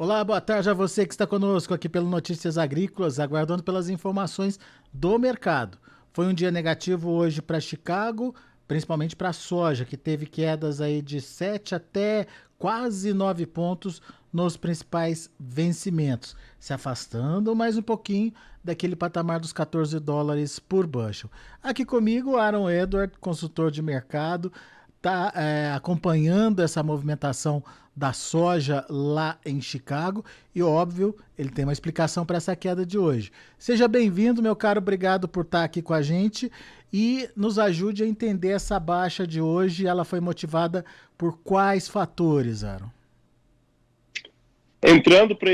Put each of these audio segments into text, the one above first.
Olá, boa tarde a você que está conosco aqui pelo Notícias Agrícolas, aguardando pelas informações do mercado. Foi um dia negativo hoje para Chicago, principalmente para a soja, que teve quedas aí de 7 até quase 9 pontos nos principais vencimentos, se afastando mais um pouquinho daquele patamar dos 14 dólares por bushel. Aqui comigo, Aaron Edward, consultor de mercado, está acompanhando essa movimentação da soja lá em Chicago e, óbvio, ele tem uma explicação para essa queda de hoje. Seja bem-vindo, meu caro, obrigado por estar aqui com a gente e nos ajude a entender essa baixa de hoje. Ela foi motivada por quais fatores, Aaron? Entrando para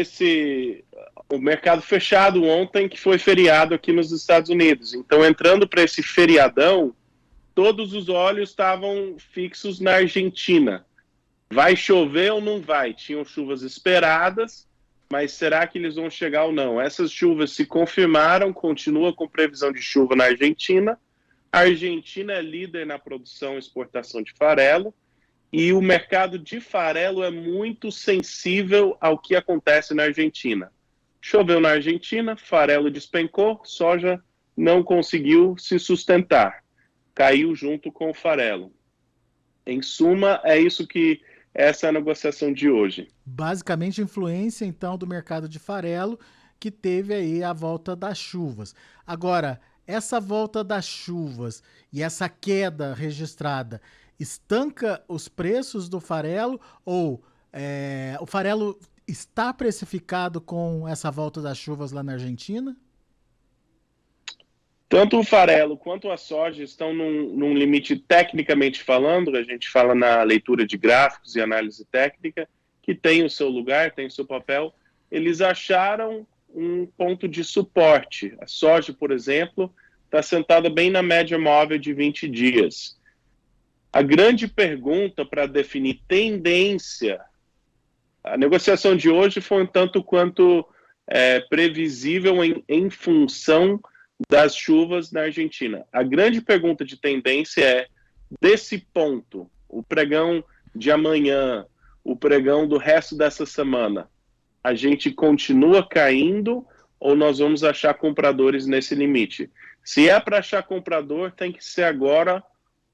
o mercado fechado ontem, que foi feriado aqui nos Estados Unidos. Então, entrando para esse feriadão, todos os olhos estavam fixos na Argentina. Vai chover ou não vai? Tinham chuvas esperadas, mas será que eles vão chegar ou não? Essas chuvas se confirmaram, continua com previsão de chuva na Argentina. A Argentina é líder na produção e exportação de farelo, e o mercado de farelo é muito sensível ao que acontece na Argentina. Choveu na Argentina, farelo despencou, soja não conseguiu se sustentar. Caiu junto com o farelo. Em suma, é isso que essa é a negociação de hoje. Basicamente, influência, então, do mercado de farelo, que teve aí a volta das chuvas. Agora, essa volta das chuvas e essa queda registrada estanca os preços do farelo ou o farelo está precificado com essa volta das chuvas lá na Argentina? Tanto o farelo quanto a soja estão num limite tecnicamente falando, a gente fala na leitura de gráficos e análise técnica, que tem o seu lugar, tem o seu papel. Eles acharam um ponto de suporte. A soja, por exemplo, está sentada bem na média móvel de 20 dias. A grande pergunta para definir tendência, a negociação de hoje foi um tanto quanto previsível em função das chuvas na Argentina. A grande pergunta de tendência é, desse ponto, o pregão de amanhã, o pregão do resto dessa semana, a gente continua caindo ou nós vamos achar compradores nesse limite? Se é para achar comprador, tem que ser agora,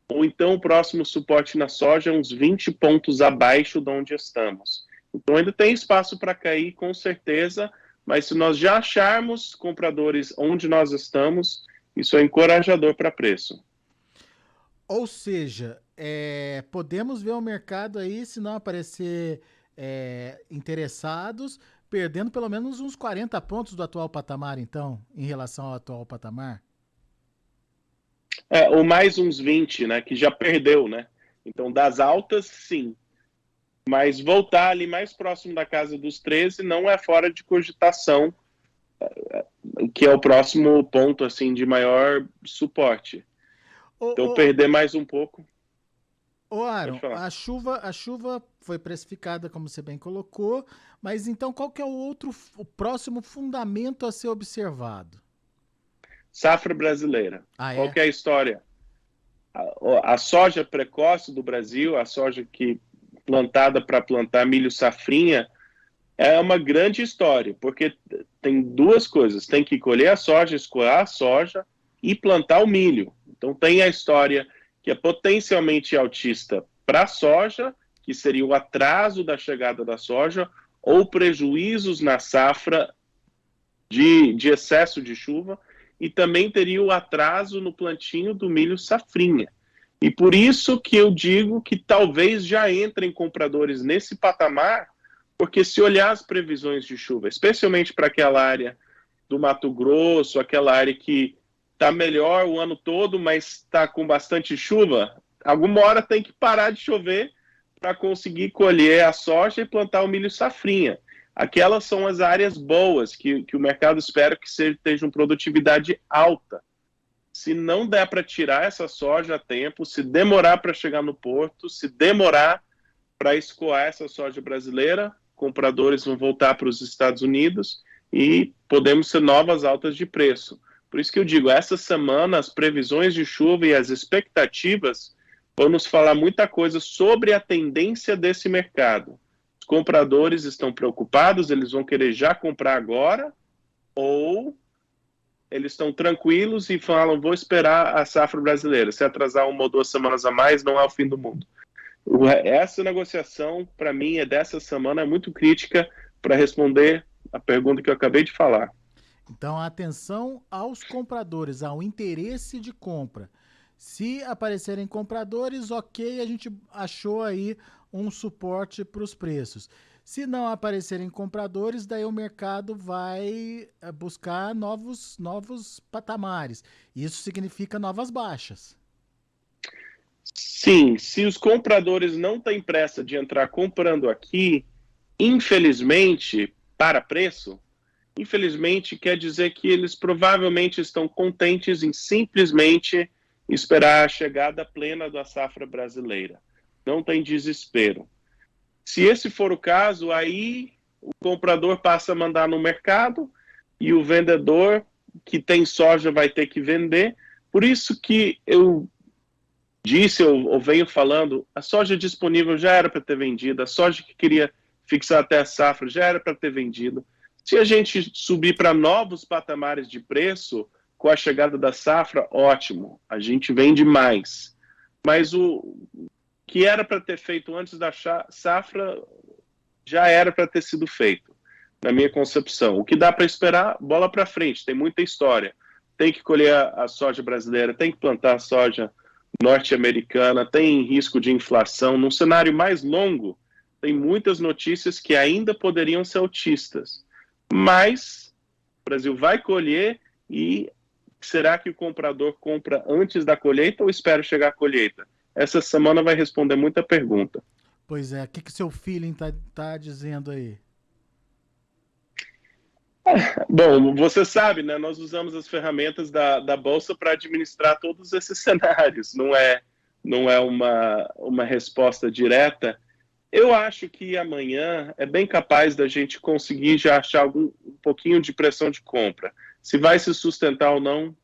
ou então o próximo suporte na soja é uns 20 pontos abaixo de onde estamos. Então ainda tem espaço para cair, com certeza, mas se nós já acharmos compradores onde nós estamos, isso é encorajador para preço. Ou seja, podemos ver o mercado aí, se não aparecer interessados, perdendo pelo menos uns 40 pontos do atual patamar, então, em relação ao atual patamar? Ou mais uns 20, né, que já perdeu, né? Então, das altas, sim. Mas voltar ali mais próximo da casa dos 13 não é fora de cogitação, que é o próximo ponto assim de maior suporte. Então perder mais um pouco. Ô Aaron, a chuva foi precificada, como você bem colocou, mas então qual que é o próximo fundamento a ser observado? Safra brasileira. Qual É? que é a história? A soja precoce do Brasil, a soja que plantada para plantar milho safrinha, é uma grande história, porque tem duas coisas, tem que colher a soja, escoar a soja e plantar o milho. Então tem a história que é potencialmente altista para a soja, que seria o atraso da chegada da soja, ou prejuízos na safra de excesso de chuva, e também teria o atraso no plantio do milho safrinha. E por isso que eu digo que talvez já entrem compradores nesse patamar, porque se olhar as previsões de chuva, especialmente para aquela área do Mato Grosso, aquela área que está melhor o ano todo, mas está com bastante chuva, alguma hora tem que parar de chover para conseguir colher a soja e plantar o milho safrinha. Aquelas são as áreas boas que o mercado espera que tenham produtividade alta. Se não der para tirar essa soja a tempo, se demorar para chegar no porto, se demorar para escoar essa soja brasileira, compradores vão voltar para os Estados Unidos e podemos ter novas altas de preço. Por isso que eu digo, essa semana as previsões de chuva e as expectativas vão nos falar muita coisa sobre a tendência desse mercado. Os compradores estão preocupados, eles vão querer já comprar agora, ou eles estão tranquilos e falam, vou esperar a safra brasileira. Se atrasar 1 ou 2 semanas a mais, não é o fim do mundo. Essa negociação, para mim, dessa semana, é muito crítica para responder a pergunta que eu acabei de falar. Então, atenção aos compradores, ao interesse de compra. Se aparecerem compradores, ok, a gente achou aí um suporte para os preços. Se não aparecerem compradores, daí o mercado vai buscar novos patamares. Isso significa novas baixas. Sim, se os compradores não têm pressa de entrar comprando aqui, infelizmente, para preço, infelizmente quer dizer que eles provavelmente estão contentes em simplesmente esperar a chegada plena da safra brasileira. Não tem desespero. Se esse for o caso, aí o comprador passa a mandar no mercado e o vendedor que tem soja vai ter que vender. Por isso que eu venho falando, a soja disponível já era para ter vendido, a soja que queria fixar até a safra já era para ter vendido. Se a gente subir para novos patamares de preço, com a chegada da safra, ótimo, a gente vende mais. Mas o que era para ter feito antes da safra já era para ter sido feito, na minha concepção. O que dá para esperar, bola para frente, tem muita história. Tem que colher a soja brasileira, tem que plantar a soja norte-americana, tem risco de inflação. Num cenário mais longo, tem muitas notícias que ainda poderiam ser otimistas. Mas o Brasil vai colher e será que o comprador compra antes da colheita ou espera chegar a colheita? Essa semana vai responder muita pergunta. Pois é, o que seu feeling tá dizendo aí? Bom, você sabe, né? Nós usamos as ferramentas da Bolsa para administrar todos esses cenários. Não é uma resposta direta. Eu acho que amanhã é bem capaz da gente conseguir já achar um pouquinho de pressão de compra. Se vai se sustentar ou não,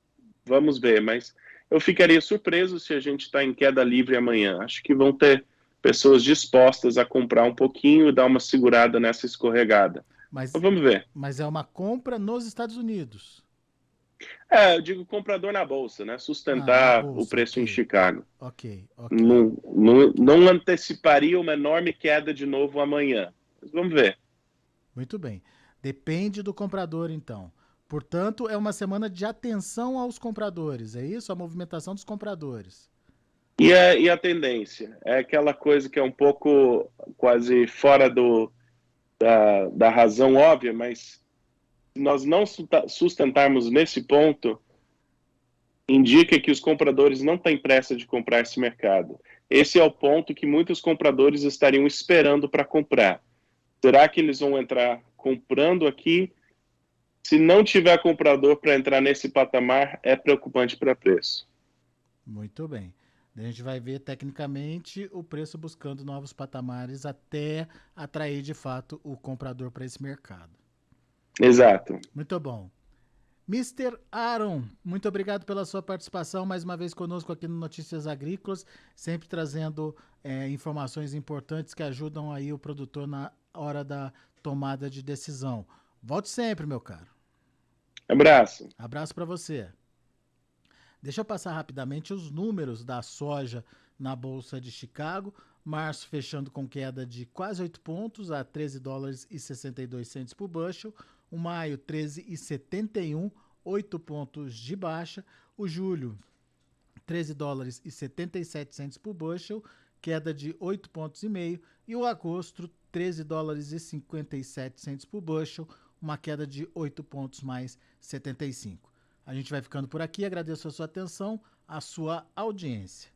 vamos ver. Mas eu ficaria surpreso se a gente está em queda livre amanhã. Acho que vão ter pessoas dispostas a comprar um pouquinho e dar uma segurada nessa escorregada. Mas vamos ver. Mas é uma compra nos Estados Unidos. Eu digo comprador na bolsa, né? Na Sustentar bolsa, o preço ok. em Chicago. Ok. Não anteciparia uma enorme queda de novo amanhã. Mas vamos ver. Muito bem. Depende do comprador, então. Portanto, é uma semana de atenção aos compradores, é isso? A movimentação dos compradores. E a tendência? É aquela coisa que é um pouco quase fora da razão óbvia, mas se nós não sustentarmos nesse ponto, indica que os compradores não têm pressa de comprar esse mercado. Esse é o ponto que muitos compradores estariam esperando para comprar. Será que eles vão entrar comprando aqui? Se não tiver comprador para entrar nesse patamar, é preocupante para preço. Muito bem. A gente vai ver tecnicamente o preço buscando novos patamares até atrair de fato o comprador para esse mercado. Exato. Muito bom. Mr. Aaron, muito obrigado pela sua participação mais uma vez conosco aqui no Notícias Agrícolas, sempre trazendo informações importantes que ajudam aí o produtor na hora da tomada de decisão. Volte sempre, meu caro. Abraço. Abraço para você. Deixa eu passar rapidamente os números da soja na Bolsa de Chicago. Março fechando com queda de quase 8 pontos a 13 dólares e 62 centes por bushel. O maio, 13,71, 8 pontos de baixa. O julho, 13 dólares e 77 centes por bushel, queda de 8 pontos e meio. E o agosto, 13 dólares e 57 centes por bushel, uma queda de 8 pontos mais 75. A gente vai ficando por aqui, agradeço a sua atenção, a sua audiência.